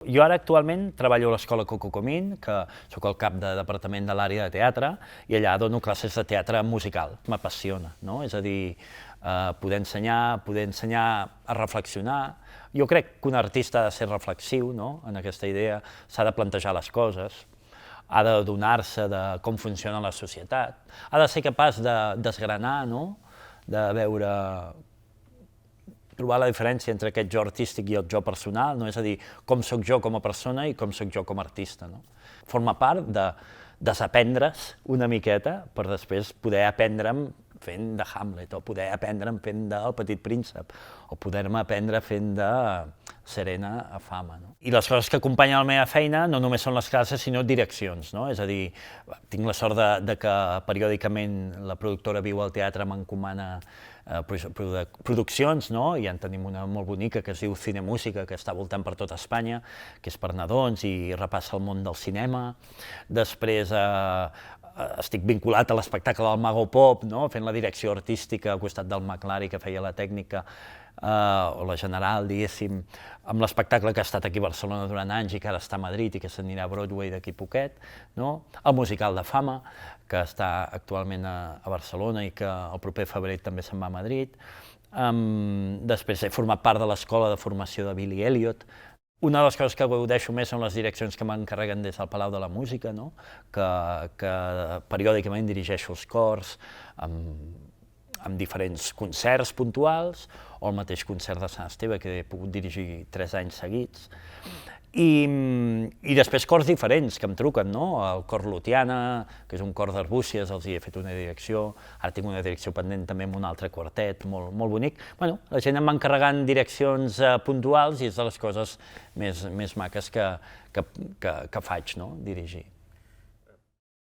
Jo ara actualment treballo a l'Escola Coco Comín, que sóc el cap de departament de l'àrea de teatre, i allà dono classes de teatre musical. M'apassiona, no? És a dir, poder ensenyar a reflexionar. Jo crec que un artista ha de ser reflexiu, no? En aquesta idea s'ha de plantejar les coses, ha d'adonar-se de com funciona la societat, ha de ser capaç de desgranar, no? De veure, trobar la diferència entre aquest jo artístic i el jo personal, no? És a dir, com sóc jo com a persona i com sóc jo com a artista. No? Forma part de desaprendre's una miqueta per després poder aprendre'm fent de Hamlet, o poder aprendre'm fent del Petit Príncep, o poder-me aprendre fent de Serena a Fama. No? I les coses que acompanyen la meva feina no només són les classes, sinó direccions. No? És a dir, tinc la sort de que periòdicament la productora Viu al Teatre m'encomana produccions, no? I en tenim una molt bonica que es diu Cinemúsica, que està voltant per tota Espanya, que és per nadons i repassa el món del cinema. Després estic vinculat a l'espectacle del Mago Pop, no? Fent la direcció artística al costat del McLary, que feia la tècnica, o la general, diguéssim, amb l'espectacle que ha estat aquí a Barcelona durant anys i que ara està a Madrid i que s'anirà a Broadway d'aquí poquet, no? El musical de Fama, que està actualment a Barcelona i que el proper febrer també se'n va a Madrid. Després he format part de l'escola de formació de Billy Elliot. Una de les coses que gaudeixo més són les direccions que m'encarreguen des del Palau de la Música, no? que periòdicament dirigeixo els cors, amb diferents concerts puntuals, o el mateix concert de Sant Esteve, que he pogut dirigir 3 anys seguits. I després cors diferents que em truquen, no? El cor Lutiana, que és un cor d'Arbúcies, els hi he fet una direcció, ara tinc una direcció pendent també amb un altre quartet, molt bonic. Bueno, la gent em va encarregant direccions puntuals i és de les coses més maques que faig, no? Dirigir.